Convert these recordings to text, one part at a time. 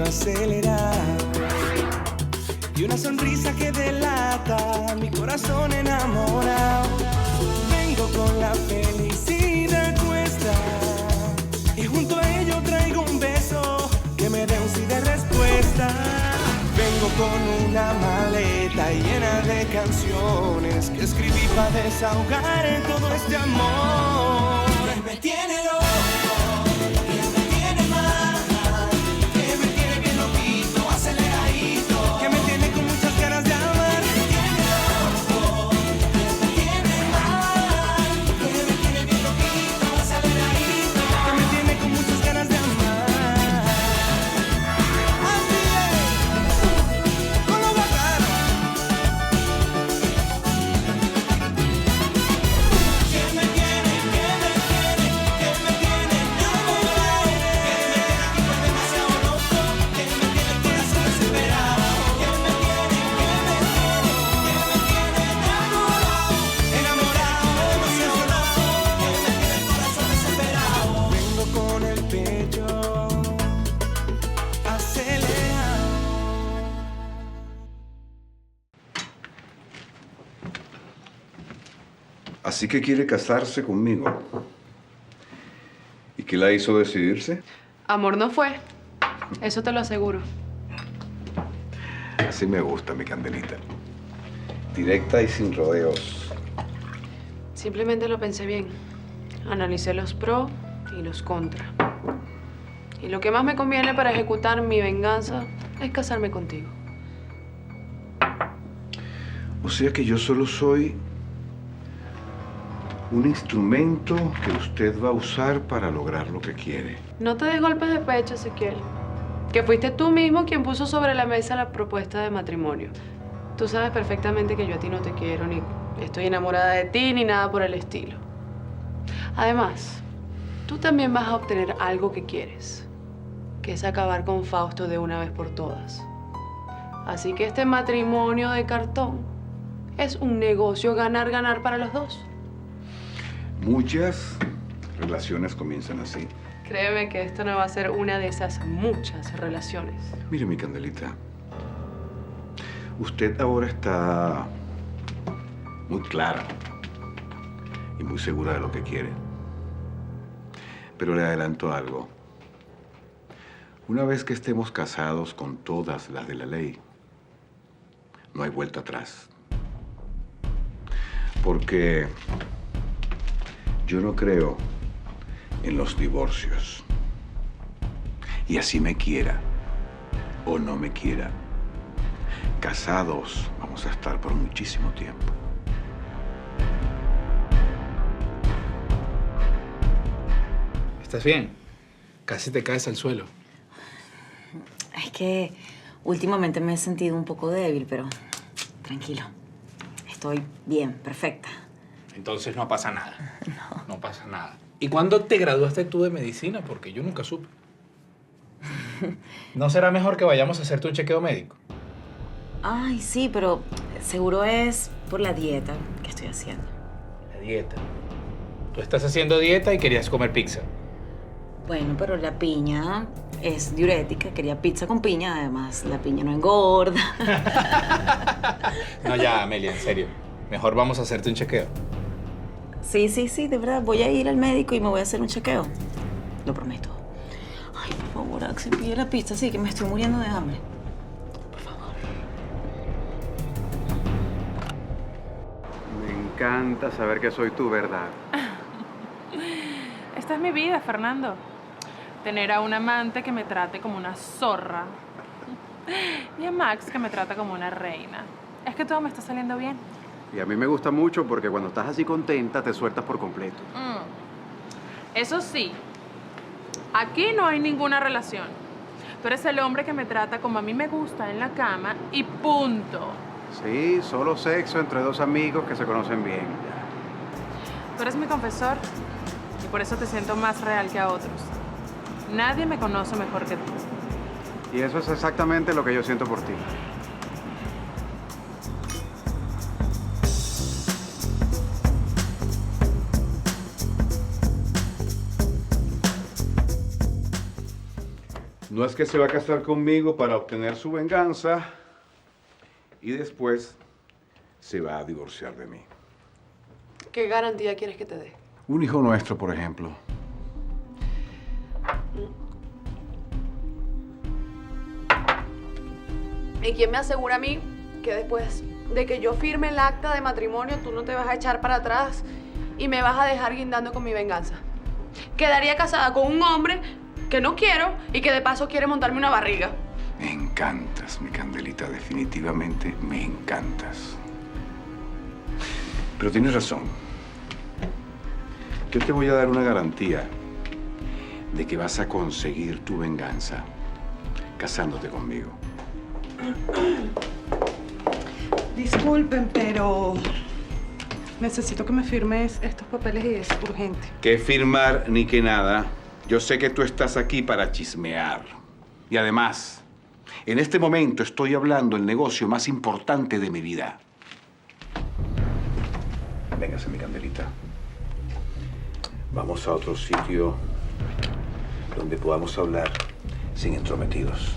acelerar y una sonrisa que delata mi corazón enamorado. Vengo con la felicidad puesta y junto a ello traigo un beso que me dé un sí de respuesta. Vengo con una maleta llena de canciones que escribí para desahogar en todo este amor. Él me tiene loco. Así que quiere casarse conmigo. ¿Y qué la hizo decidirse? Amor no fue. Eso te lo aseguro. Así me gusta, mi Candelita. Directa y sin rodeos. Simplemente lo pensé bien. Analicé los pros y los contras. Y lo que más me conviene para ejecutar mi venganza es casarme contigo. O sea que yo solo soy un instrumento que usted va a usar para lograr lo que quiere. No te des golpes de pecho, Ezequiel. Que fuiste tú mismo quien puso sobre la mesa la propuesta de matrimonio. Tú sabes perfectamente que yo a ti no te quiero, ni estoy enamorada de ti, ni nada por el estilo. Además, tú también vas a obtener algo que quieres, que es acabar con Fausto de una vez por todas. Así que este matrimonio de cartón es un negocio ganar-ganar para los dos. Muchas relaciones comienzan así. Créeme que esto no va a ser una de esas muchas relaciones. Mire, mi Candelita, usted ahora está muy clara y muy segura de lo que quiere. Pero le adelanto algo. Una vez que estemos casados con todas las de la ley, no hay vuelta atrás. Porque yo no creo en los divorcios. Y así me quiera o no me quiera, casados vamos a estar por muchísimo tiempo. ¿Estás bien? Casi te caes al suelo. Es que últimamente me he sentido un poco débil, pero tranquilo. Estoy bien, perfecta. Entonces no pasa nada. No pasa nada. ¿Y cuándo te graduaste tú de medicina? Porque yo nunca supe. ¿No será mejor que vayamos a hacerte un chequeo médico? Ay, sí, pero seguro es por la dieta que estoy haciendo. La dieta. Tú estás haciendo dieta y querías comer pizza. Bueno, pero la piña es diurética. Quería pizza con piña, además la piña no engorda. No, ya, Amelia, en serio. Mejor vamos a hacerte un chequeo. Sí, de verdad. Voy a ir al médico y me voy a hacer un chequeo. Lo prometo. Ay, por favor, Axel, pide la pizza, sí, que me estoy muriendo de hambre. Por favor. Me encanta saber que soy tu verdad. Esta es mi vida, Fernando. Tener a un amante que me trate como una zorra. Y a Max que me trata como una reina. Es que todo me está saliendo bien. Y a mí me gusta mucho porque cuando estás así contenta te sueltas por completo. Eso sí, aquí no hay ninguna relación. Tú eres el hombre que me trata como a mí me gusta en la cama y punto. Sí, solo sexo entre dos amigos que se conocen bien. Tú eres mi confesor y por eso te siento más real que a otros. Nadie me conoce mejor que tú. Y eso es exactamente lo que yo siento por ti. No es que se va a casar conmigo para obtener su venganza y después se va a divorciar de mí. ¿Qué garantía quieres que te dé? Un hijo nuestro, por ejemplo. ¿Y quién me asegura a mí que después de que yo firme el acta de matrimonio tú no te vas a echar para atrás y me vas a dejar guindando con mi venganza? Quedaría casada con un hombre que no quiero y que de paso quiere montarme una barriga. Me encantas, mi Candelita, definitivamente me encantas. Pero tienes razón. Yo te voy a dar una garantía de que vas a conseguir tu venganza casándote conmigo. Disculpen, pero necesito que me firmes estos papeles y es urgente. Que firmar ni que nada. Yo sé que tú estás aquí para chismear. Y además, en este momento estoy hablando el negocio más importante de mi vida. Véngase, mi Candelita. Vamos a otro sitio donde podamos hablar sin entrometidos.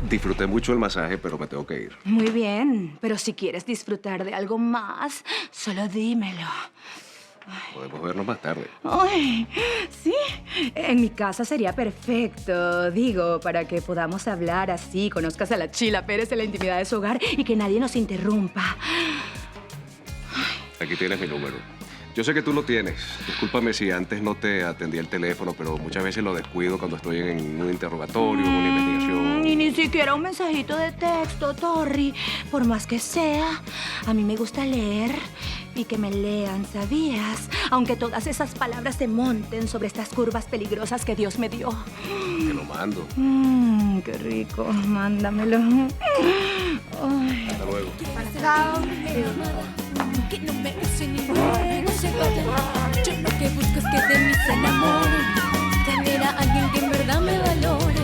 Disfruté mucho el masaje, pero me tengo que ir. Muy bien, pero si quieres disfrutar de algo más, solo dímelo. Podemos vernos más tarde. Ay, sí, en mi casa sería perfecto, digo, para que podamos hablar así, conozcas a la Chila Pérez en la intimidad de su hogar y que nadie nos interrumpa. Aquí tienes mi número. Yo sé que tú lo tienes. Discúlpame si antes no te atendí el teléfono, pero muchas veces lo descuido cuando estoy en un interrogatorio, en una investigación. Y ni siquiera un mensajito de texto, Torri. Por más que sea, a mí me gusta leer y que me lean, ¿sabías? Aunque todas esas palabras se monten sobre estas curvas peligrosas que Dios me dio. Te lo mando. Qué rico. Mándamelo. Ay. Hasta luego. Chao. Que no me use ni luego se vaya. Yo lo que busco es que de mí se enamore. Tener a alguien que en verdad me valore.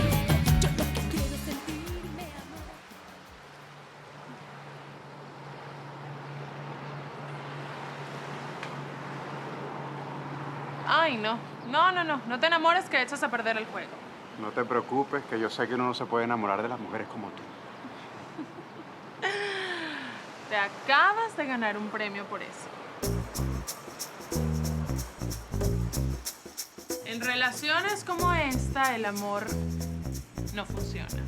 Yo lo que quiero es sentirme amor. Ay, no. No te enamores que echas a perder el juego. No te preocupes, que yo sé que uno no se puede enamorar de las mujeres como tú. Te acabas de ganar un premio por eso. En relaciones como esta, el amor no funciona.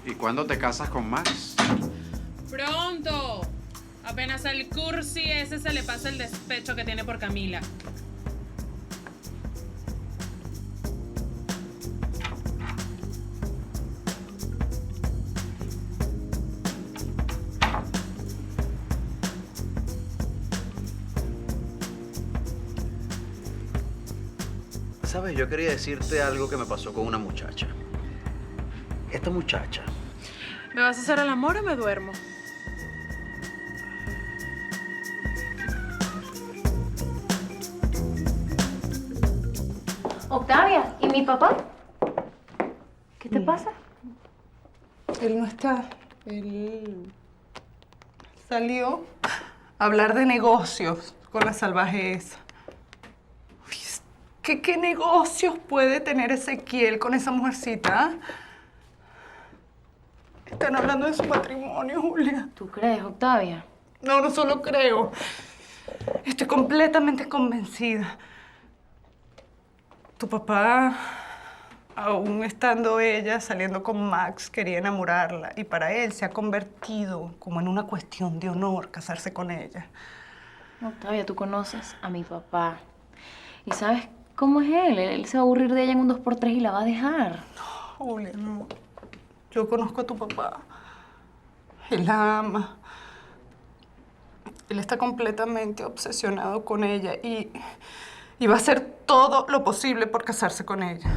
¿Y cuándo te casas con Max? ¡Pronto! Apenas al cursi ese se le pasa el despecho que tiene por Camila. Sabes, yo quería decirte algo que me pasó con una muchacha. Esta muchacha. ¿Me vas a hacer el amor o me duermo? Octavia, ¿y mi papá? ¿Qué te pasa? Él no está. Él salió a hablar de negocios con la salvaje esa. Uy, ¿Qué negocios puede tener Ezequiel con esa mujercita? ¿Ah? Están hablando de su matrimonio, Julia. ¿Tú crees, Octavia? No solo creo. Estoy completamente convencida. Tu papá, aún estando ella saliendo con Max, quería enamorarla. Y para él se ha convertido como en una cuestión de honor casarse con ella. Octavia, tú conoces a mi papá. ¿Y sabes cómo es él? Él se va a aburrir de ella en un 2x3 y la va a dejar. Julia, no. Yo conozco a tu papá. Él la ama. Él está completamente obsesionado con ella y va a hacer todo lo posible por casarse con ella.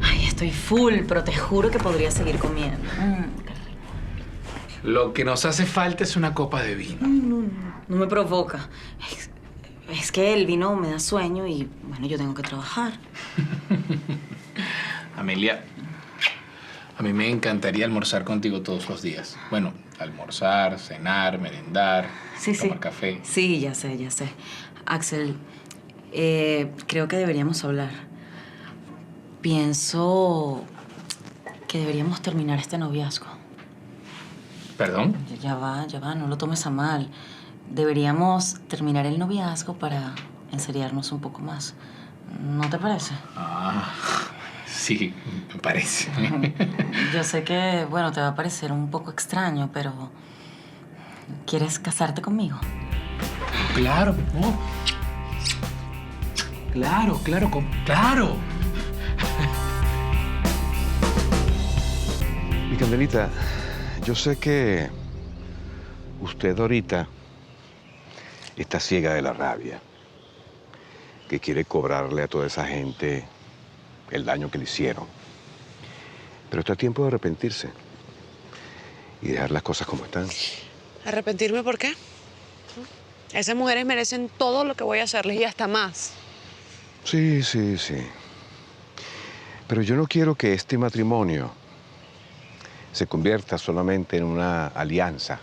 Ay, estoy full, pero te juro que podría seguir comiendo. Lo que nos hace falta es una copa de vino. No me provoca. Es que el vino me da sueño y, bueno, yo tengo que trabajar. Amelia, a mí me encantaría almorzar contigo todos los días. Bueno, almorzar, cenar, merendar, tomar café. Sí, ya sé. Axel, creo que deberíamos hablar. Pienso que deberíamos terminar este noviazgo. ¿Perdón? Ya va, no lo tomes a mal. Deberíamos terminar el noviazgo para enseriarnos un poco más. ¿No te parece? Ah, sí, me parece. Yo sé que, bueno, te va a parecer un poco extraño, pero ¿quieres casarte conmigo? Claro, no. Claro. Mi Candelita, yo sé que usted ahorita está ciega de la rabia, que quiere cobrarle a toda esa gente el daño que le hicieron. Pero está a tiempo de arrepentirse y dejar las cosas como están. ¿Arrepentirme por qué? Esas mujeres merecen todo lo que voy a hacerles y hasta más. Sí. Pero yo no quiero que este matrimonio se convierta solamente en una alianza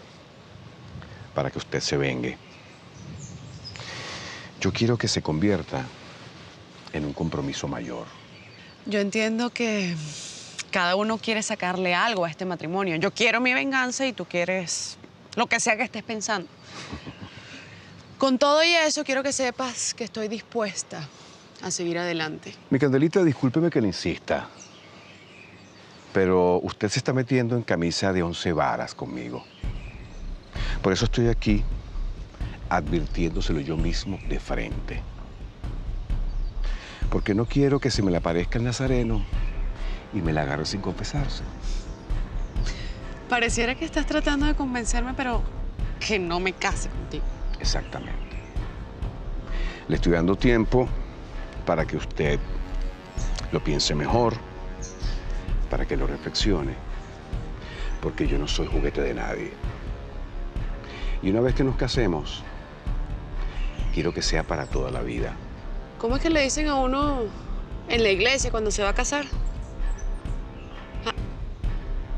para que usted se vengue. Yo quiero que se convierta en un compromiso mayor. Yo entiendo que cada uno quiere sacarle algo a este matrimonio. Yo quiero mi venganza y tú quieres lo que sea que estés pensando. Con todo y eso, quiero que sepas que estoy dispuesta a seguir adelante. Mi Candelita, discúlpeme que le insista, pero usted se está metiendo en camisa de 11 varas conmigo. Por eso estoy aquí advirtiéndoselo yo mismo de frente. Porque no quiero que se me le aparezca el nazareno y me la agarre sin confesarse. Pareciera que estás tratando de convencerme, pero que no me case contigo. Exactamente. Le estoy dando tiempo para que usted lo piense mejor, para que lo reflexione, porque yo no soy juguete de nadie. Y una vez que nos casemos, quiero que sea para toda la vida. ¿Cómo es que le dicen a uno en la iglesia cuando se va a casar?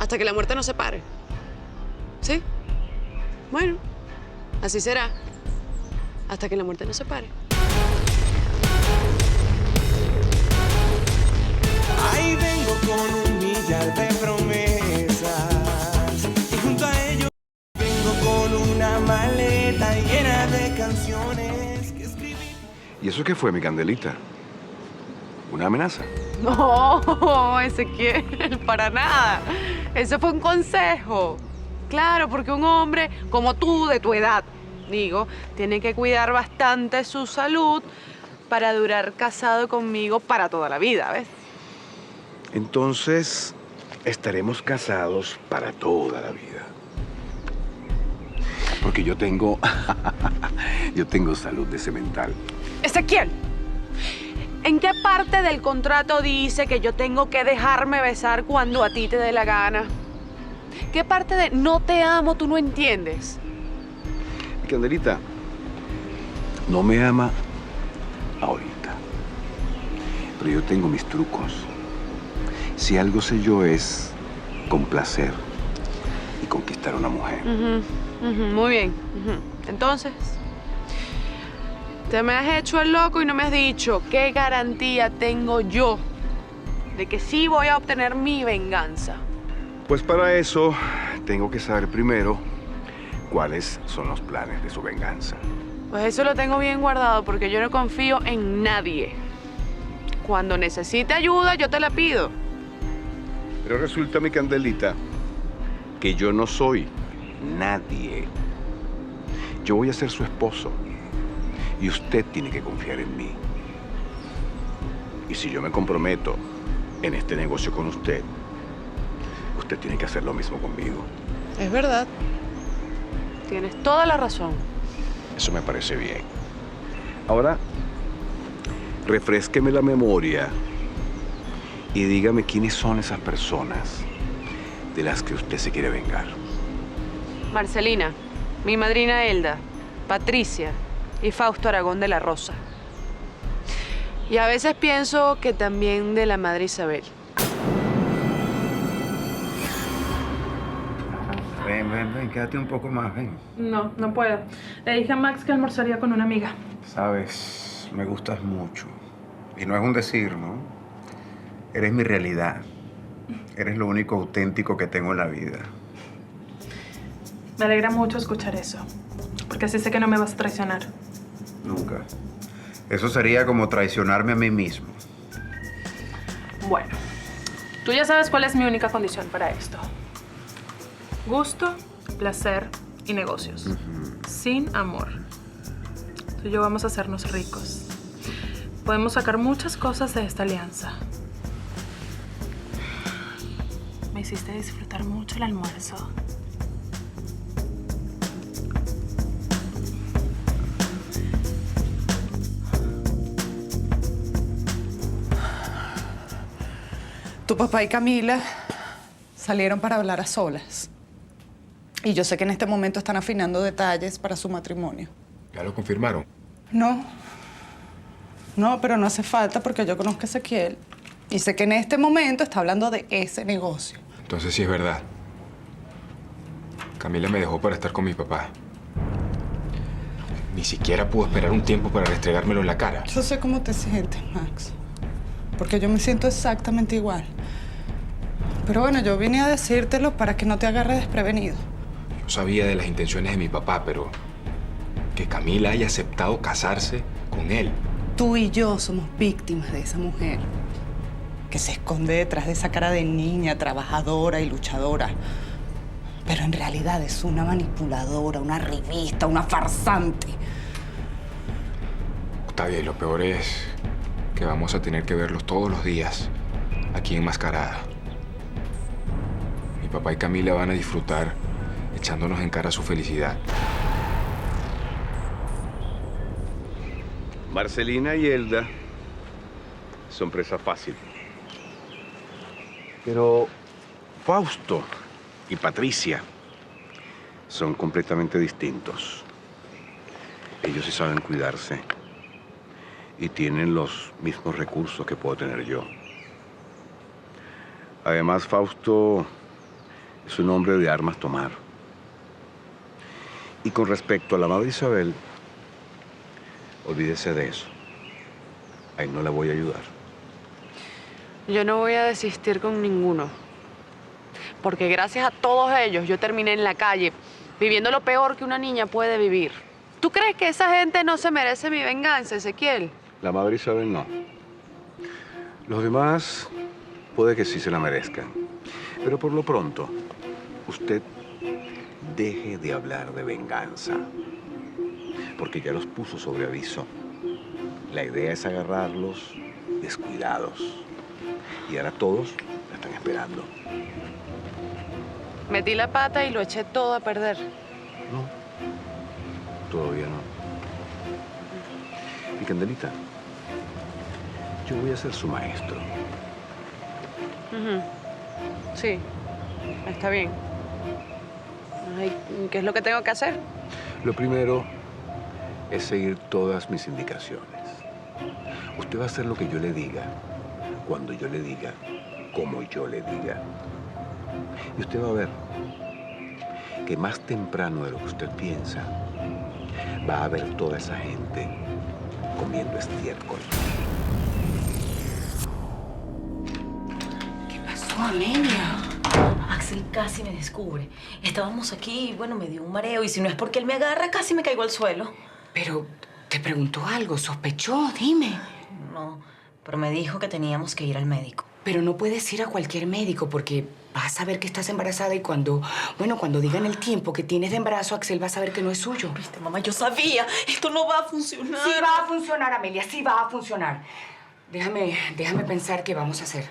Hasta que la muerte nos separe. ¿Sí? Bueno, así será. Hasta que la muerte nos separe. Ahí vengo con un millar de promesas y junto a ello vengo con una maleta llena de canciones que escribí. ¿Y eso qué fue, mi Candelita? ¿Una amenaza? No, Ezequiel, para nada. Eso fue un consejo. Claro, porque un hombre como tú, de tu edad, digo, tiene que cuidar bastante su salud para durar casado conmigo para toda la vida, ¿ves? Entonces, estaremos casados para toda la vida. Porque yo tengo salud de cemental. Ezequiel, ¿en qué parte del contrato dice que yo tengo que dejarme besar cuando a ti te dé la gana? ¿Qué parte de no te amo tú no entiendes? Mi Candelita, no me ama ahorita, pero yo tengo mis trucos. Si algo sé yo es complacer y conquistar a una mujer. Muy bien. Entonces, te me has hecho el loco y no me has dicho qué garantía tengo yo de que sí voy a obtener mi venganza. Pues para eso tengo que saber primero cuáles son los planes de su venganza. Pues eso lo tengo bien guardado porque yo no confío en nadie. Cuando necesite ayuda, yo te la pido. Pero resulta, mi Candelita, que yo no soy nadie. Yo voy a ser su esposo y usted tiene que confiar en mí. Y si yo me comprometo en este negocio con usted, usted tiene que hacer lo mismo conmigo. Es verdad. Tienes toda la razón. Eso me parece bien. Ahora, refrésqueme la memoria y dígame quiénes son esas personas de las que usted se quiere vengar. Marcelina, mi madrina Elda, Patricia y Fausto Aragón de la Rosa. Y a veces pienso que también de la madre Isabel. Ven, quédate un poco más, ven. No, no puedo. Le dije a Max que almorzaría con una amiga. Sabes, me gustas mucho. Y no es un decir, ¿no? Eres mi realidad. Eres lo único auténtico que tengo en la vida. Me alegra mucho escuchar eso, porque así sé que no me vas a traicionar. Nunca. Eso sería como traicionarme a mí mismo. Bueno, tú ya sabes cuál es mi única condición para esto. Gusto, placer y negocios. Sin amor. Tú y yo vamos a hacernos ricos. Podemos sacar muchas cosas de esta alianza. Me hiciste disfrutar mucho el almuerzo. Tu papá y Camila salieron para hablar a solas. Y yo sé que en este momento están afinando detalles para su matrimonio. ¿Ya lo confirmaron? No. No, pero no hace falta porque yo conozco a Ezequiel. Y sé que en este momento está hablando de ese negocio. Entonces sí es verdad. Camila me dejó para estar con mi papá. Ni siquiera pudo esperar un tiempo para restregármelo en la cara. Yo sé cómo te sientes, Max. Porque yo me siento exactamente igual. Pero bueno, yo vine a decírtelo para que no te agarre desprevenido. Yo sabía de las intenciones de mi papá, pero que Camila haya aceptado casarse con él. Tú y yo somos víctimas de esa mujer que se esconde detrás de esa cara de niña trabajadora y luchadora. Pero en realidad es una manipuladora, una revista, una farsante. Octavia, y lo peor es que vamos a tener que verlos todos los días aquí enmascarada. Mi papá y Camila van a disfrutar echándonos en cara su felicidad. Marcelina y Elda son presa fácil. Pero Fausto y Patricia son completamente distintos. Ellos sí saben cuidarse y tienen los mismos recursos que puedo tener yo. Además, Fausto es un hombre de armas tomar. Y con respecto a la madre Isabel, olvídese de eso. Ahí no la voy a ayudar. Yo no voy a desistir con ninguno. Porque gracias a todos ellos yo terminé en la calle, viviendo lo peor que una niña puede vivir. ¿Tú crees que esa gente no se merece mi venganza, Ezequiel? La madre Isabel no. Los demás puede que sí se la merezcan. Pero por lo pronto, usted deje de hablar de venganza. Porque ya los puso sobre aviso. La idea es agarrarlos descuidados. Y ahora todos la están esperando. Metí la pata y lo eché todo a perder. No, todavía no. Y Candelita, yo voy a ser su maestro. Sí, está bien. Ay, ¿qué es lo que tengo que hacer? Lo primero es seguir todas mis indicaciones. Usted va a hacer lo que yo le diga, cuando yo le diga, como yo le diga. Y usted va a ver que más temprano de lo que usted piensa, va a ver toda esa gente comiendo estiércol. ¿Qué pasó, Amelia? Axel casi me descubre. Estábamos aquí y, bueno, me dio un mareo. Y si no es porque él me agarra, casi me caigo al suelo. Pero, ¿te preguntó algo? ¿Sospechó? Dime. No, pero me dijo que teníamos que ir al médico. Pero no puedes ir a cualquier médico porque vas a ver que estás embarazada y cuando digan el tiempo que tienes de embarazo, Axel va a saber que no es suyo. Viste, mamá, yo sabía. Esto no va a funcionar. Sí va a funcionar, Amelia, sí va a funcionar. Déjame pensar qué vamos a hacer.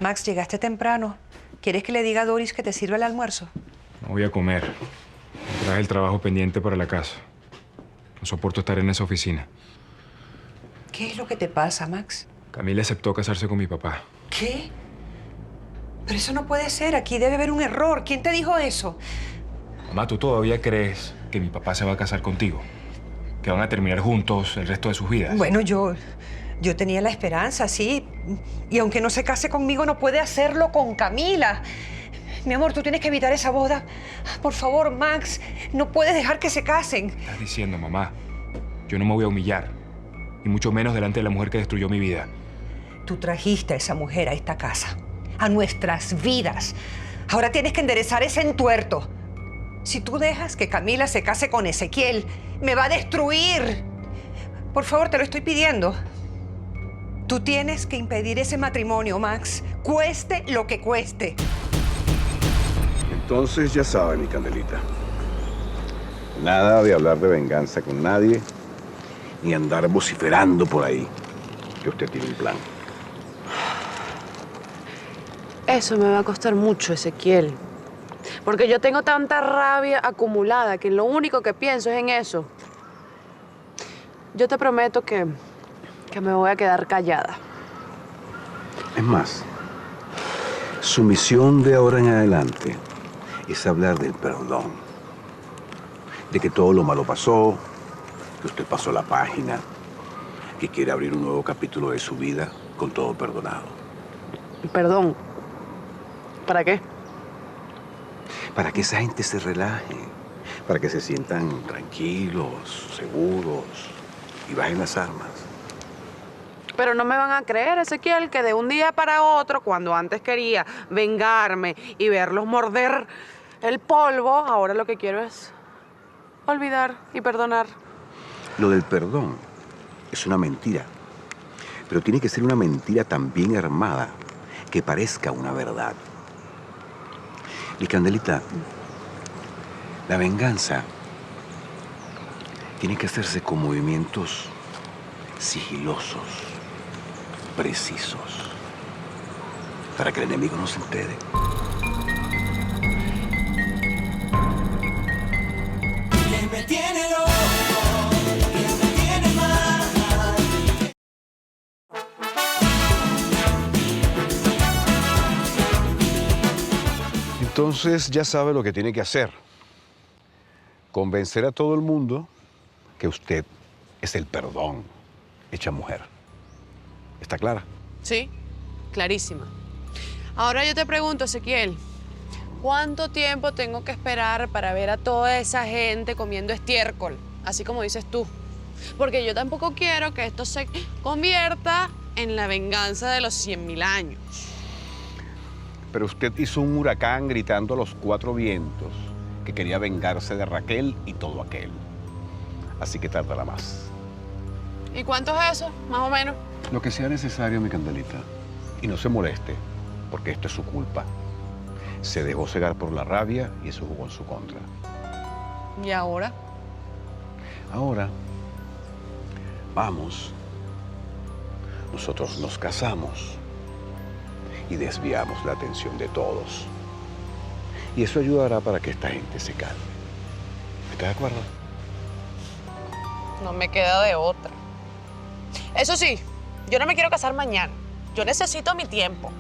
Max, llegaste temprano. ¿Quieres que le diga a Doris que te sirva el almuerzo? No voy a comer. Me traje el trabajo pendiente para la casa. No soporto estar en esa oficina. ¿Qué es lo que te pasa, Max? Camila aceptó casarse con mi papá. ¿Qué? Pero eso no puede ser. Aquí debe haber un error. ¿Quién te dijo eso? Mamá, ¿tú todavía crees que mi papá se va a casar contigo? ¿Que van a terminar juntos el resto de sus vidas? Bueno, yo tenía la esperanza, sí. Y aunque no se case conmigo, no puede hacerlo con Camila. Mi amor, tú tienes que evitar esa boda. Por favor, Max, no puedes dejar que se casen. ¿Qué estás diciendo, mamá? Yo no me voy a humillar. Y mucho menos delante de la mujer que destruyó mi vida. Tú trajiste a esa mujer a esta casa, a nuestras vidas. Ahora tienes que enderezar ese entuerto. Si tú dejas que Camila se case con Ezequiel, me va a destruir. Por favor, te lo estoy pidiendo. Tú tienes que impedir ese matrimonio, Max. Cueste lo que cueste. Entonces ya sabe, mi Candelita. Nada de hablar de venganza con nadie, ni andar vociferando por ahí que usted tiene un plan. Eso me va a costar mucho, Ezequiel. Porque yo tengo tanta rabia acumulada que lo único que pienso es en eso. Yo te prometo que me voy a quedar callada. Es más, su misión de ahora en adelante es hablar del perdón. De que todo lo malo pasó, que usted pasó la página, que quiere abrir un nuevo capítulo de su vida con todo perdonado. Perdón. ¿Para qué? Para que esa gente se relaje, para que se sientan tranquilos, seguros y bajen las armas. Pero no me van a creer, Ezequiel, que de un día para otro, cuando antes quería vengarme y verlos morder el polvo, ahora lo que quiero es olvidar y perdonar. Lo del perdón es una mentira, pero tiene que ser una mentira tan bien armada que parezca una verdad. Y Candelita, la venganza tiene que hacerse con movimientos sigilosos, precisos, para que el enemigo no se entere. ¿Quién me tiene loco? ¿Quién me tiene mal? Entonces ya sabe lo que tiene que hacer. Convencer a todo el mundo que usted es el perdón hecha mujer. ¿Está clara? Sí, clarísima. Ahora yo te pregunto, Ezequiel, ¿cuánto tiempo tengo que esperar para ver a toda esa gente comiendo estiércol? Así como dices tú. Porque yo tampoco quiero que esto se convierta en la venganza de los 100.000 años. Pero usted hizo un huracán gritando a los 4 vientos que quería vengarse de Raquel y todo aquel. Así que tardará más. ¿Y cuánto es eso, más o menos? Lo que sea necesario, mi Candelita. Y no se moleste, porque esto es su culpa. Se dejó cegar por la rabia y eso jugó en su contra. ¿Y ahora? Ahora, vamos. Nosotros nos casamos y desviamos la atención de todos. Y eso ayudará para que esta gente se calme. ¿Está de acuerdo? No me queda de otra. Eso sí, yo no me quiero casar mañana. Yo necesito mi tiempo.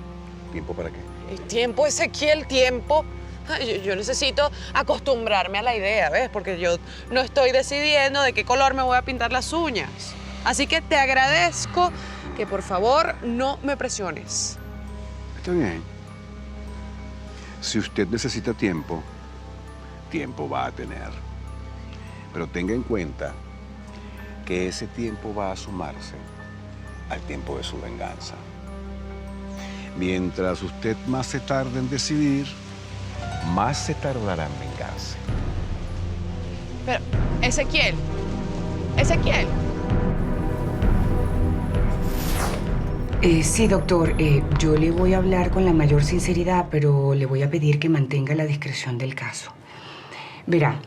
¿Tiempo para qué? El tiempo, Ezequiel, tiempo. Ay, yo necesito acostumbrarme a la idea, ¿ves? Porque yo no estoy decidiendo de qué color me voy a pintar las uñas. Así que te agradezco que por favor no me presiones. Está bien. Si usted necesita tiempo, tiempo va a tener. Pero tenga en cuenta que ese tiempo va a sumarse al tiempo de su venganza. Mientras usted más se tarde en decidir, más se tardará en vengarse. Pero, Ezequiel. Sí, doctor. Yo le voy a hablar con la mayor sinceridad, pero le voy a pedir que mantenga la discreción del caso. Verá,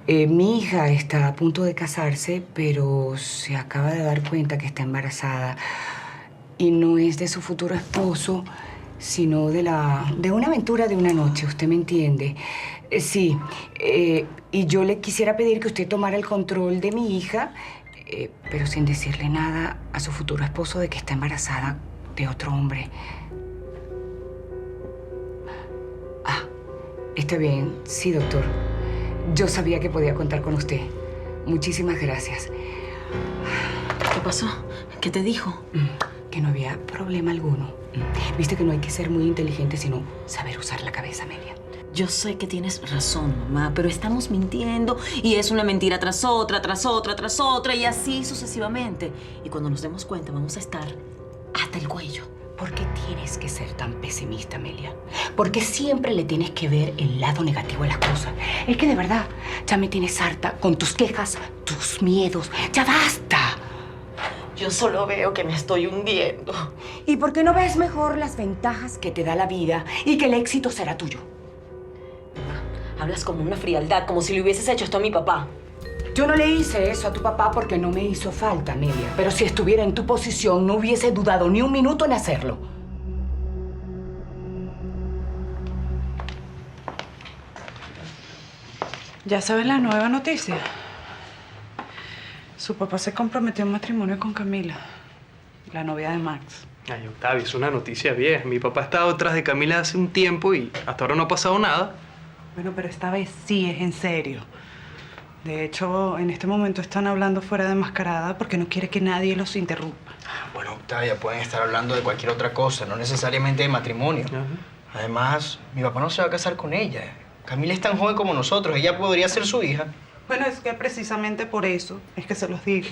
mi hija está a punto de casarse, pero se acaba de dar cuenta que está embarazada. Y no es de su futuro esposo, sino de una aventura de una noche, ¿usted me entiende? Sí, y yo le quisiera pedir que usted tomara el control de mi hija pero sin decirle nada a su futuro esposo de que está embarazada de otro hombre. Ah, está bien. Sí, doctor. Yo sabía que podía contar con usted. Muchísimas gracias. ¿Qué pasó? ¿Qué te dijo? Que no había problema alguno. Viste que no hay que ser muy inteligente, sino saber usar la cabeza, Amelia. Yo sé que tienes razón, mamá, pero estamos mintiendo y es una mentira tras otra, tras otra, tras otra y así sucesivamente. Y cuando nos demos cuenta vamos a estar hasta el cuello. ¿Por qué tienes que ser tan pesimista, Amelia? ¿Por qué siempre le tienes que ver el lado negativo a las cosas? Es que de verdad ya me tienes harta con tus quejas, tus miedos. ¡Ya basta! Yo solo veo que me estoy hundiendo. ¿Y por qué no ves mejor las ventajas que te da la vida y que el éxito será tuyo? Hablas como una frialdad, como si le hubieses hecho esto a mi papá. Yo no le hice eso a tu papá porque no me hizo falta, Amelia. Pero si estuviera en tu posición, no hubiese dudado ni un minuto en hacerlo. ¿Ya sabes la nueva noticia? Su papá se comprometió en matrimonio con Camila, la novia de Max. Ay, Octavio, es una noticia vieja. Mi papá ha estado tras de Camila hace un tiempo y hasta ahora no ha pasado nada. Bueno, pero esta vez sí es en serio. De hecho, en este momento están hablando fuera de mascarada porque no quiere que nadie los interrumpa. Bueno, Octavia, pueden estar hablando de cualquier otra cosa, no necesariamente de matrimonio. Además, mi papá no se va a casar con ella. Camila es tan joven como nosotros, ella podría ser su hija. Bueno, es que precisamente por eso es que se los digo.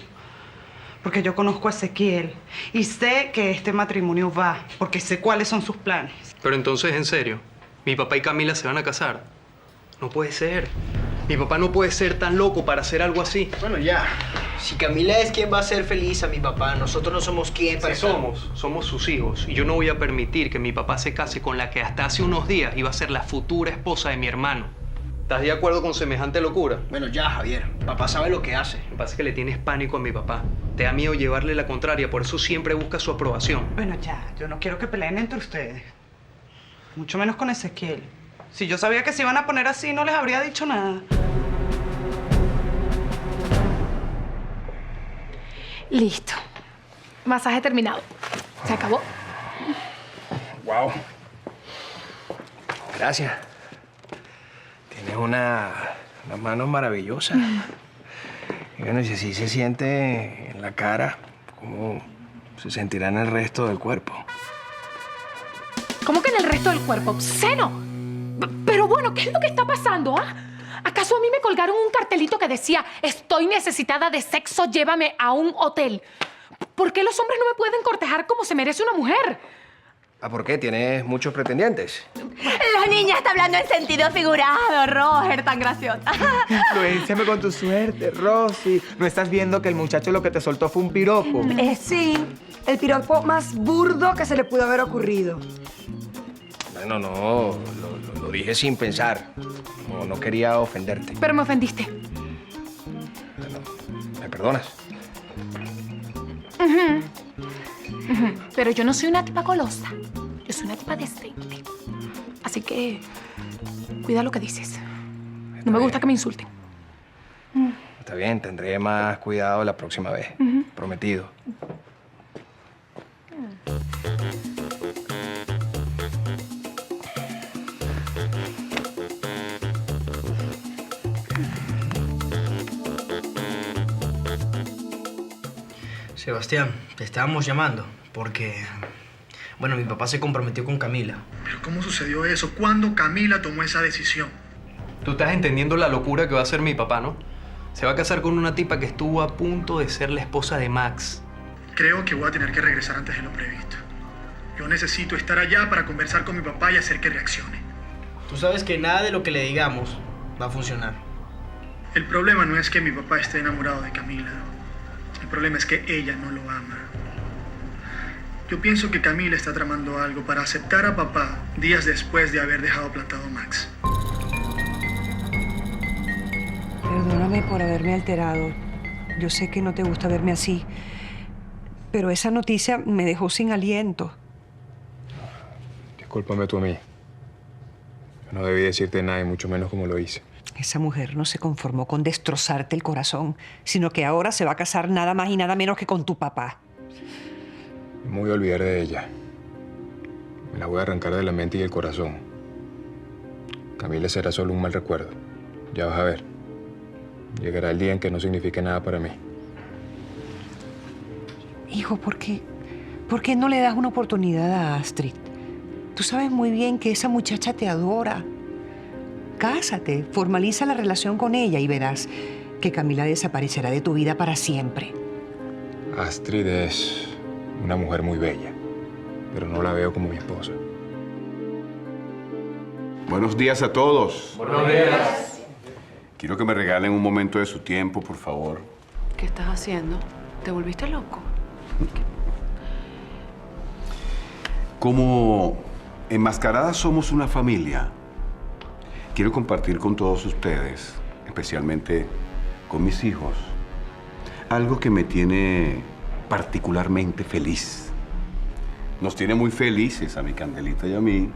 Porque yo conozco a Ezequiel y sé que este matrimonio va, porque sé cuáles son sus planes. Pero entonces, en serio, ¿mi papá y Camila se van a casar? No puede ser. Mi papá no puede ser tan loco para hacer algo así. Bueno, ya. Si Camila es quien va a hacer feliz a mi papá, nosotros no somos quien para... Sí, somos sus hijos. Y yo no voy a permitir que mi papá se case con la que hasta hace unos días iba a ser la futura esposa de mi hermano. ¿Estás de acuerdo con semejante locura? Bueno, ya, Javier. Papá sabe lo que hace. Lo que pasa es que le tienes pánico a mi papá. Te da miedo llevarle la contraria, por eso siempre busca su aprobación. Bueno, ya. Yo no quiero que peleen entre ustedes. Mucho menos con Ezequiel. Si yo sabía que se iban a poner así, no les habría dicho nada. Listo. Masaje terminado. Se acabó. Wow. Gracias. Tienes unas manos maravillosas. Y bueno, si así se siente en la cara, ¿cómo se sentirá en el resto del cuerpo? ¿Cómo que en el resto del cuerpo? ¡Obsceno! Pero bueno, ¿qué es lo que está pasando, ah? ¿Acaso a mí me colgaron un cartelito que decía estoy necesitada de sexo, llévame a un hotel? ¿Por qué los hombres no me pueden cortejar como se merece una mujer? ¿Ah, por qué? ¿Tienes muchos pretendientes? La niña está hablando en sentido figurado, Roger, tan graciosa. Influénciame con tu suerte, Rosy. ¿No estás viendo que el muchacho lo que te soltó fue un piropo? Sí, el piropo más burdo que se le pudo haber ocurrido. Bueno, no, lo dije sin pensar. No quería ofenderte. Pero me ofendiste. Bueno, ¿me perdonas? Pero yo no soy una tipa golosa. Yo soy una tipa decente. Así que cuida lo que dices. No me gusta que me insulten. Está bien, tendré más cuidado la próxima vez. Prometido. Sebastián, te estábamos llamando porque, bueno, mi papá se comprometió con Camila. ¿Pero cómo sucedió eso? ¿Cuándo Camila tomó esa decisión? Tú estás entendiendo la locura que va a hacer mi papá, ¿no? Se va a casar con una tipa que estuvo a punto de ser la esposa de Max. Creo que voy a tener que regresar antes de lo previsto. Yo necesito estar allá para conversar con mi papá y hacer que reaccione. Tú sabes que nada de lo que le digamos va a funcionar. El problema no es que mi papá esté enamorado de Camila. El problema es que ella no lo ama. Yo pienso que Camila está tramando algo para aceptar a papá días después de haber dejado plantado a Max. Perdóname por haberme alterado. Yo sé que no te gusta verme así, pero esa noticia me dejó sin aliento. Discúlpame tú a mí. Yo no debí decirte nada y mucho menos como lo hice. Esa mujer no se conformó con destrozarte el corazón, sino que ahora se va a casar nada más y nada menos que con tu papá. Me voy a olvidar de ella. Me la voy a arrancar de la mente y del corazón. Camila será solo un mal recuerdo. Ya vas a ver. Llegará el día en que no signifique nada para mí. Hijo, ¿por qué no le das una oportunidad a Astrid? Tú sabes muy bien que esa muchacha te adora. Cásate, formaliza la relación con ella y verás que Camila desaparecerá de tu vida para siempre. Astrid es una mujer muy bella, pero no la veo como mi esposa. Buenos días a todos. Buenos días. Quiero que me regalen un momento de su tiempo, por favor. ¿Qué estás haciendo? ¿Te volviste loco? Como Enmascaradas somos una familia, quiero compartir con todos ustedes, especialmente con mis hijos, algo que me tiene particularmente feliz. Nos tiene muy felices a mi Candelita y a mí,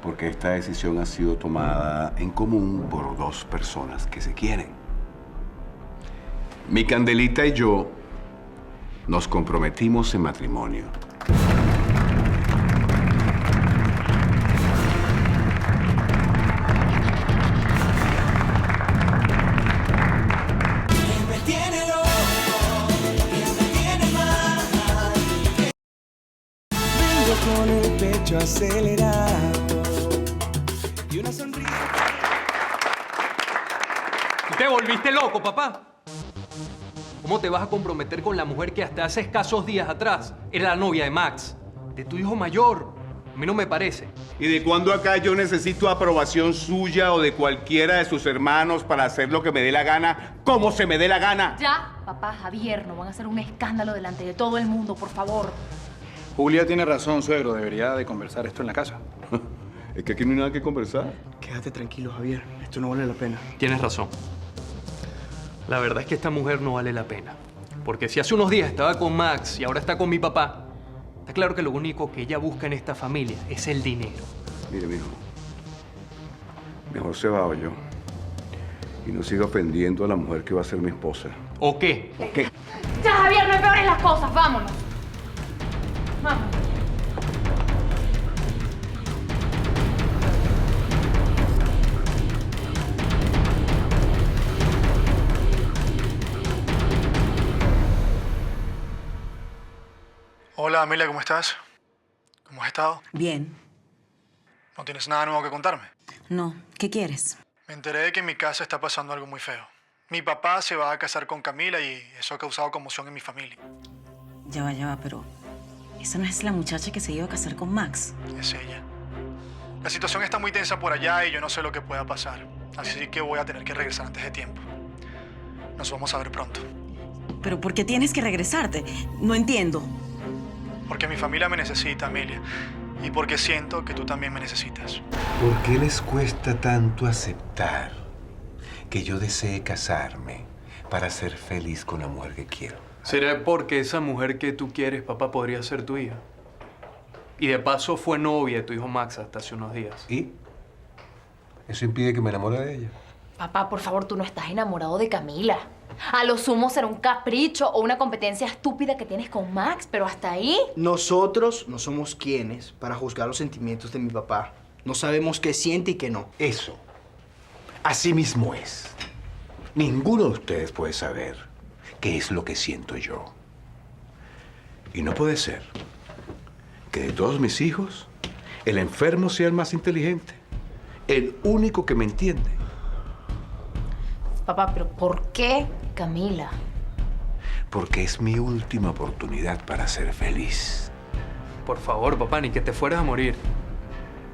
porque esta decisión ha sido tomada en común por dos personas que se quieren. Mi Candelita y yo nos comprometimos en matrimonio. Con el pecho acelerado y una sonrisa. ¿Te volviste loco, papá? ¿Cómo te vas a comprometer con la mujer que hasta hace escasos días atrás era la novia de Max, de tu hijo mayor? A mí no me parece. ¿Y de cuándo acá yo necesito aprobación suya o de cualquiera de sus hermanos para hacer lo que me dé la gana, como se me dé la gana? Ya, papá, Javier, no van a hacer un escándalo delante de todo el mundo, por favor. Julia tiene razón, suegro. Debería de conversar esto en la casa. Es que aquí no hay nada que conversar. Quédate tranquilo, Javier. Esto no vale la pena. Tienes razón. La verdad es que esta mujer no vale la pena. Porque si hace unos días estaba con Max y ahora está con mi papá, está claro que lo único que ella busca en esta familia es el dinero. Mire, mijo. Mejor se va yo. Y no siga ofendiendo a la mujer que va a ser mi esposa. ¿O qué? ¿O qué? Ya, Javier, no empeores las cosas. Vámonos. Vamos. Hola, Amelia, ¿cómo estás? ¿Cómo has estado? Bien. ¿No tienes nada nuevo que contarme? No. ¿Qué quieres? Me enteré de que en mi casa está pasando algo muy feo. Mi papá se va a casar con Camila y eso ha causado conmoción en mi familia. Ya va, pero... ¿esa no es la muchacha que se iba a casar con Max? Es ella. La situación está muy tensa por allá y yo no sé lo que pueda pasar. Así que voy a tener que regresar antes de tiempo. Nos vamos a ver pronto. ¿Pero por qué tienes que regresarte? No entiendo. Porque mi familia me necesita, Amelia. Y porque siento que tú también me necesitas. ¿Por qué les cuesta tanto aceptar que yo desee casarme para ser feliz con la mujer que quiero? ¿Será porque esa mujer que tú quieres, papá, podría ser tu hija? Y de paso fue novia de tu hijo Max hasta hace unos días. ¿Y? ¿Eso impide que me enamore de ella? Papá, por favor, tú no estás enamorado de Camila. A lo sumo será un capricho o una competencia estúpida que tienes con Max, pero hasta ahí... Nosotros no somos quienes para juzgar los sentimientos de mi papá. No sabemos qué siente y qué no. Eso. Así mismo es. Ninguno de ustedes puede saber qué es lo que siento yo. Y no puede ser que de todos mis hijos, el enfermo sea el más inteligente, el único que me entiende. Papá, pero ¿por qué Camila? Porque es mi última oportunidad para ser feliz. Por favor, papá, ni que te fueras a morir.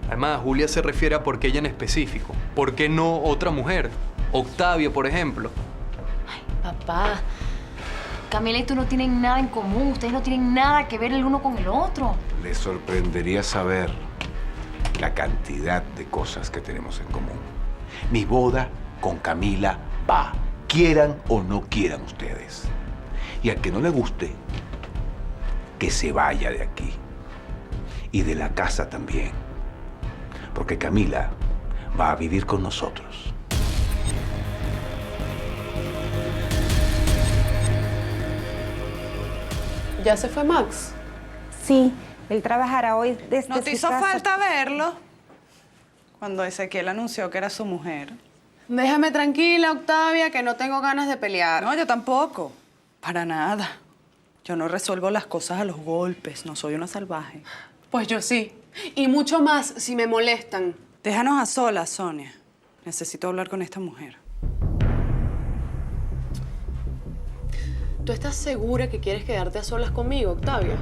Además, Julia se refiere a por qué ella en específico. ¿Por qué no otra mujer? Octavia, por ejemplo. Ay, papá, Camila y tú no tienen nada en común. Ustedes no tienen nada que ver el uno con el otro. Les sorprendería saber la cantidad de cosas que tenemos en común. Mi boda con Camila va, quieran o no quieran ustedes. Y al que no le guste, que se vaya de aquí. Y de la casa también. Porque Camila va a vivir con nosotros. ¿Ya se fue Max? Sí, él trabajará hoy desde ¿No te su hizo casa. falta verlo? Cuando Ezequiel anunció que era su mujer. Déjame tranquila, Octavia, que no tengo ganas de pelear. No, yo tampoco. Para nada. Yo no resuelvo las cosas a los golpes. No soy una salvaje. Pues yo sí. Y mucho más si me molestan. Déjanos a solas, Sonia. Necesito hablar con esta mujer. ¿Tú estás segura que quieres quedarte a solas conmigo, Octavia?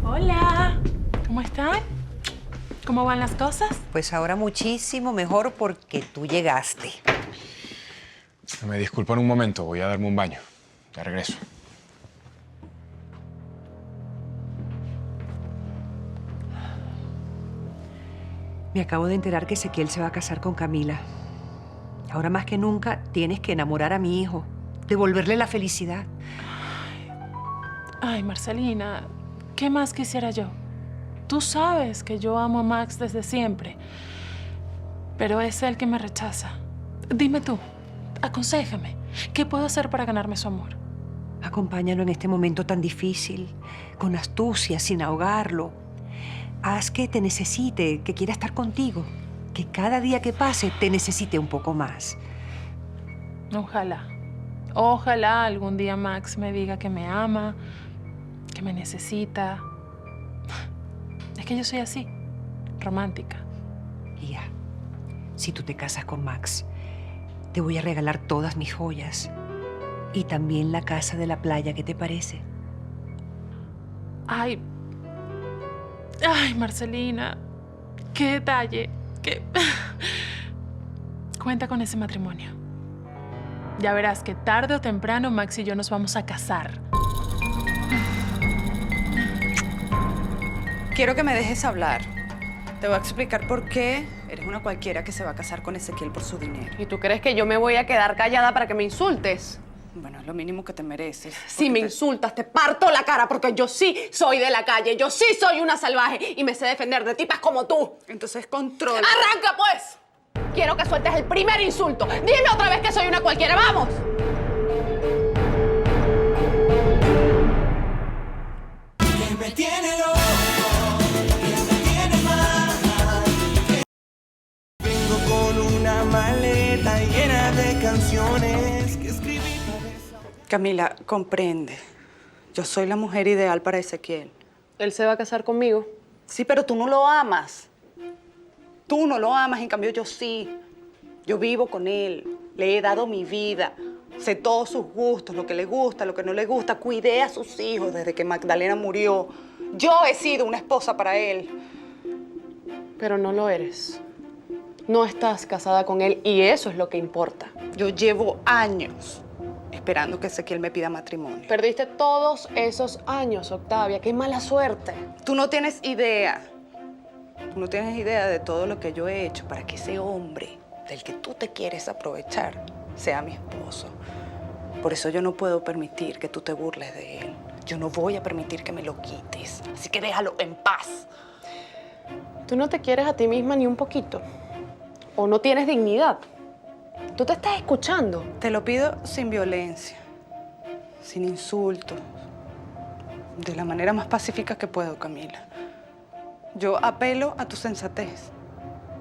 Hola. ¿Cómo están? ¿Cómo van las cosas? Pues ahora muchísimo mejor porque tú llegaste. Me disculpan un momento, voy a darme un baño. Ya regreso. Me acabo de enterar que Ezequiel se va a casar con Camila. Ahora más que nunca tienes que enamorar a mi hijo, devolverle la felicidad. Ay, Marcelina, ¿qué más quisiera yo? Tú sabes que yo amo a Max desde siempre, pero es él que me rechaza. Dime tú, aconséjame, ¿qué puedo hacer para ganarme su amor? Acompáñalo en este momento tan difícil, con astucia, sin ahogarlo. Haz que te necesite, que quiera estar contigo, que cada día que pase te necesite un poco más. Ojalá. Ojalá algún día Max me diga que me ama, que me necesita. Es que yo soy así, romántica. Mira, si tú te casas con Max, te voy a regalar todas mis joyas y también la casa de la playa. ¿Qué te parece? Ay, Marcelina, qué detalle. Cuenta con ese matrimonio. Ya verás que tarde o temprano Max y yo nos vamos a casar. Quiero que me dejes hablar. Te voy a explicar por qué eres una cualquiera que se va a casar con Ezequiel por su dinero. ¿Y tú crees que yo me voy a quedar callada para que me insultes? Bueno, es lo mínimo que te mereces. Si me insultas, te parto la cara porque yo sí soy de la calle, yo sí soy una salvaje y me sé defender de tipas como tú. Entonces controla. ¡Arranca, pues! Quiero que sueltes el primer insulto. Dime otra vez que soy una cualquiera, ¡vamos! Que me tiene loco, que me tiene mal. Vengo con una maleta llena de canciones que escribí. Camila, comprende. Yo soy la mujer ideal para Ezequiel. Él se va a casar conmigo. Sí, pero tú no lo amas. Tú no lo amas, en cambio yo sí. Yo vivo con él. Le he dado mi vida. Sé todos sus gustos, lo que le gusta, lo que no le gusta. Cuidé a sus hijos desde que Magdalena murió. Yo he sido una esposa para él. Pero no lo eres. No estás casada con él y eso es lo que importa. Yo llevo años esperando que Ezequiel me pida matrimonio. Perdiste todos esos años, Octavia. ¡Qué mala suerte! Tú no tienes idea. Tú no tienes idea de todo lo que yo he hecho para que ese hombre del que tú te quieres aprovechar sea mi esposo. Por eso yo no puedo permitir que tú te burles de él. Yo no voy a permitir que me lo quites. Así que déjalo en paz. ¿Tú no te quieres a ti misma ni un poquito? ¿O no tienes dignidad? ¿Tú te estás escuchando? Te lo pido sin violencia, sin insultos, de la manera más pacífica que puedo, Camila. Yo apelo a tu sensatez,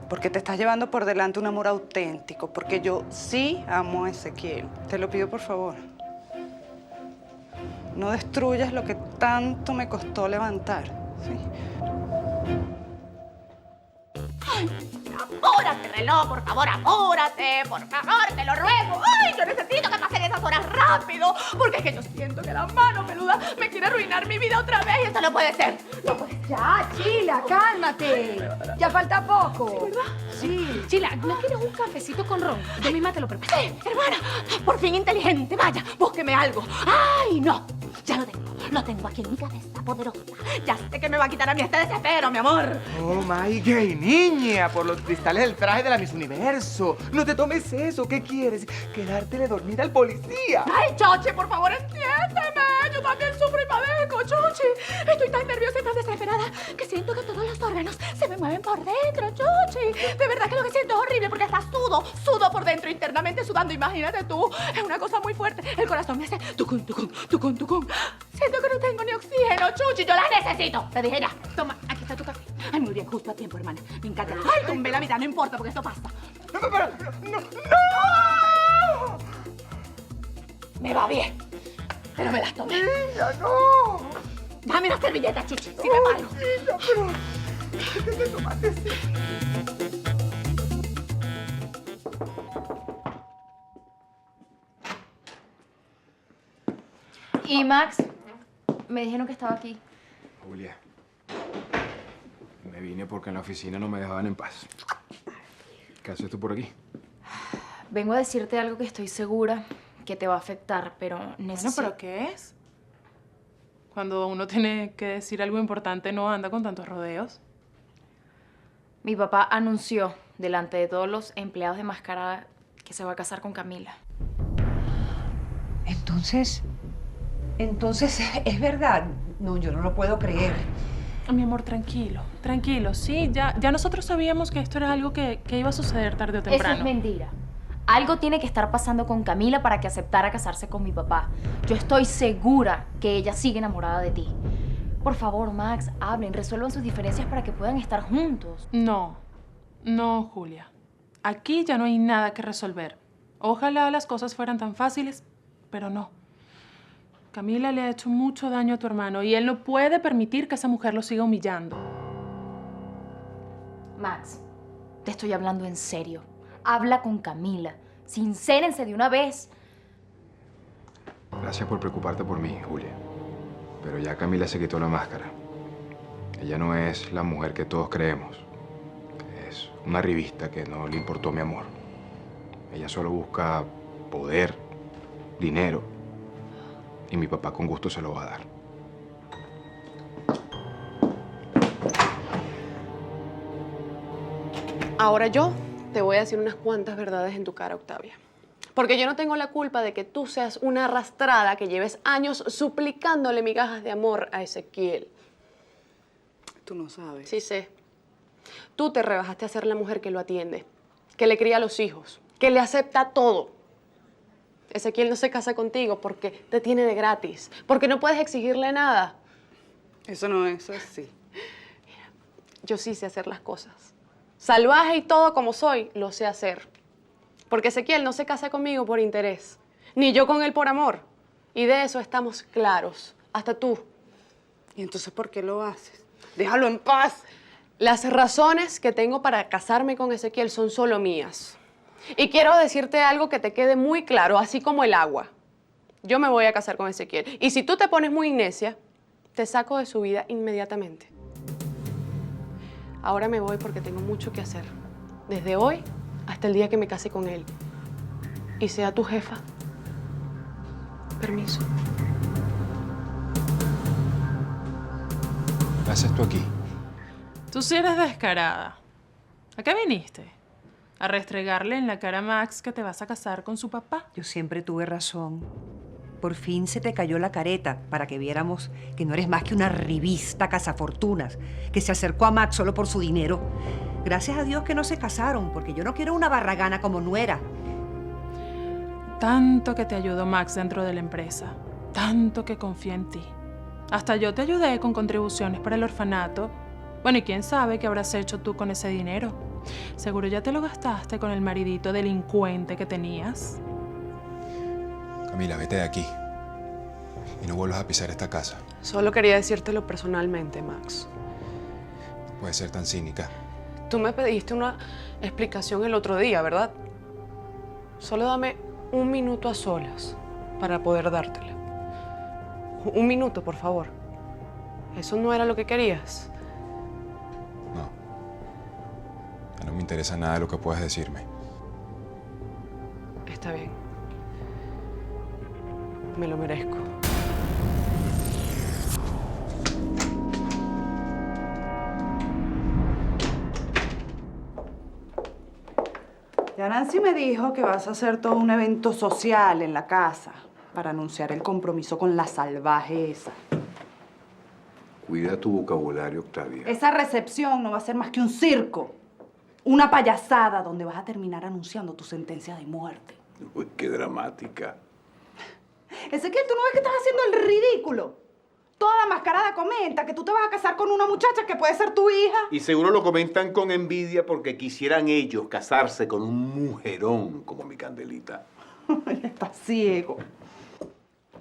porque te estás llevando por delante un amor auténtico, porque yo sí amo a Ezequiel. Te lo pido, por favor. No destruyas lo que tanto me costó levantar, ¿sí? Apúrate, reloj, por favor, apúrate, por favor, te lo ruego. Ay, yo necesito que pasen esas horas rápido, porque es que yo siento que la mano peluda me quiere arruinar mi vida otra vez y esto no puede ser. No puede ser. Ya, Chila, cálmate. Ya falta poco. ¿Verdad? Sí. Chila, ¿no quieres un cafecito con ron? Yo misma te lo preparo. Hermana, por fin inteligente, vaya, búsqueme algo. ¡Ay, no! Ya lo tengo. Lo tengo aquí en mi cabeza poderosa. Ya sé que me va a quitar a mí este desespero, mi amor. Oh, my gay niña, por los cristales del traje de la Miss Universo. No te tomes eso. ¿Qué quieres? ¿Quedártele dormida al policía? Ay, Choche, por favor, entiéndeme. Ay, yo también sufro y padezco, Chuchi. Estoy tan nerviosa y tan desesperada que siento que todos los órganos se me mueven por dentro, Chuchi. De verdad que lo que siento es horrible porque hasta sudo por dentro, internamente sudando. Imagínate tú, es una cosa muy fuerte. El corazón me hace tucun, tucun, tucun, tucun. Siento que no tengo ni oxígeno, Chuchi. Yo la necesito. Te dije ya. Toma, aquí está tu café. Ay, muy bien, justo a tiempo, hermana. Me encanta. Ay, tumbé la mitad, no importa porque esto pasa. ¡No! Me va bien, pero me las tomé. ¡Niña, no! Dame una servilleta, Chuchi, si me paro. Niña, pero... ¿Qué te tomaste? Y Max, me dijeron que estaba aquí. Julia, me vine porque en la oficina no me dejaban en paz. ¿Qué haces tú por aquí? Vengo a decirte algo que estoy segura que te va a afectar, pero necesito... Bueno, ¿pero qué es? Cuando uno tiene que decir algo importante, no anda con tantos rodeos. Mi papá anunció delante de todos los empleados de Mascarada que se va a casar con Camila. Entonces, es verdad. No, yo no lo puedo creer. Mi amor, tranquilo, tranquilo. Sí, ya nosotros sabíamos que esto era algo que iba a suceder tarde o temprano. Eso es mentira. Algo tiene que estar pasando con Camila para que aceptara casarse con mi papá. Yo estoy segura que ella sigue enamorada de ti. Por favor, Max, hablen, resuelvan sus diferencias para que puedan estar juntos. No, Julia. Aquí ya no hay nada que resolver. Ojalá las cosas fueran tan fáciles, pero no. Camila le ha hecho mucho daño a tu hermano y él no puede permitir que esa mujer lo siga humillando. Max, te estoy hablando en serio. Habla con Camila. Sincérense de una vez. Gracias por preocuparte por mí, Julia. Pero ya Camila se quitó la máscara. Ella no es la mujer que todos creemos. Es una revista que no le importó mi amor. Ella solo busca poder, dinero. Y mi papá con gusto se lo va a dar. Ahora yo te voy a decir unas cuantas verdades en tu cara, Octavia. Porque yo no tengo la culpa de que tú seas una arrastrada que lleves años suplicándole migajas de amor a Ezequiel. Tú no sabes. Sí sé. Tú te rebajaste a ser la mujer que lo atiende, que le cría a los hijos, que le acepta todo. Ezequiel no se casa contigo porque te tiene de gratis, porque no puedes exigirle nada. Eso no es así. Mira, yo sí sé hacer las cosas. Salvaje y todo como soy, lo sé hacer. Porque Ezequiel no se casa conmigo por interés, ni yo con él por amor. Y de eso estamos claros, hasta tú. ¿Y entonces por qué lo haces? Déjalo en paz. Las razones que tengo para casarme con Ezequiel son solo mías. Y quiero decirte algo que te quede muy claro, así como el agua. Yo me voy a casar con Ezequiel. Y si tú te pones muy necia, te saco de su vida inmediatamente. Ahora me voy porque tengo mucho que hacer. Desde hoy hasta el día que me case con él. Y sea tu jefa. Permiso. ¿Qué haces tú aquí? Tú sí eres descarada. ¿A qué viniste? ¿A restregarle en la cara a Max que te vas a casar con su papá? Yo siempre tuve razón. Por fin se te cayó la careta para que viéramos que no eres más que una revista cazafortunas que se acercó a Max solo por su dinero. Gracias a Dios que no se casaron, porque yo no quiero una barragana como nuera. Tanto que te ayudó Max dentro de la empresa. Tanto que confía en ti. Hasta yo te ayudé con contribuciones para el orfanato. Bueno, y quién sabe qué habrás hecho tú con ese dinero. Seguro ya te lo gastaste con el maridito delincuente que tenías. Camila, vete de aquí. Y no vuelvas a pisar esta casa. Solo quería decírtelo personalmente, Max. Puedes ser tan cínica. Tú me pediste una explicación el otro día, ¿verdad? Solo dame un minuto a solas para poder dártela. Un minuto, por favor. ¿Eso no era lo que querías? No. Ya no me interesa nada de lo que puedas decirme. Está bien. Me lo merezco. Ya Nancy me dijo que vas a hacer todo un evento social en la casa. para anunciar el compromiso con la salvaje esa. Cuida tu vocabulario, Octavia. Esa recepción no va a ser más que un circo. Una payasada donde vas a terminar anunciando tu sentencia de muerte. Uy, qué dramática. Ezequiel, ¿tú no ves que estás haciendo el ridículo? Toda mascarada comenta que tú te vas a casar con una muchacha que puede ser tu hija. Y seguro lo comentan con envidia porque quisieran ellos casarse con un mujerón como mi Candelita. Él está ciego.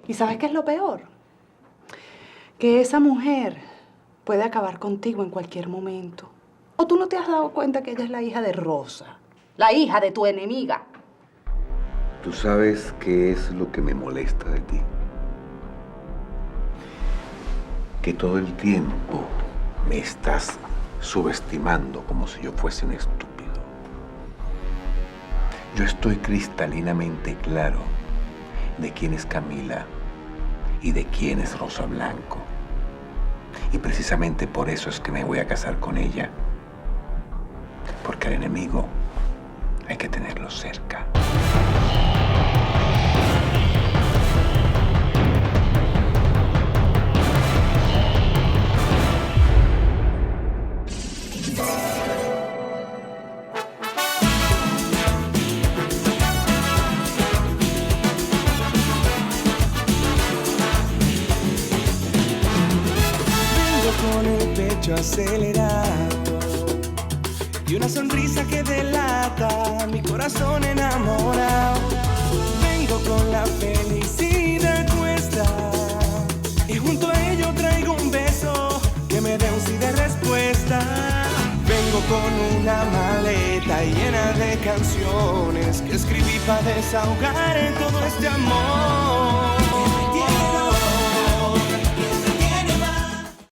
¿Y sabes qué es lo peor? Que esa mujer puede acabar contigo en cualquier momento. ¿O tú no te has dado cuenta que ella es la hija de Rosa? La hija de tu enemiga. ¿Tú sabes qué es lo que me molesta de ti? Que todo el tiempo me estás subestimando como si yo fuese un estúpido. Yo estoy cristalinamente claro de quién es Camila y de quién es Rosa Blanco. Y precisamente por eso es que me voy a casar con ella. Porque al enemigo hay que tenerlo cerca. Con el pecho acelerado y una sonrisa que delata mi corazón enamorado. Vengo con la felicidad cuesta y junto a ello traigo un beso que me dé un sí de respuesta. Vengo con una maleta llena de canciones que escribí para desahogar en todo este amor.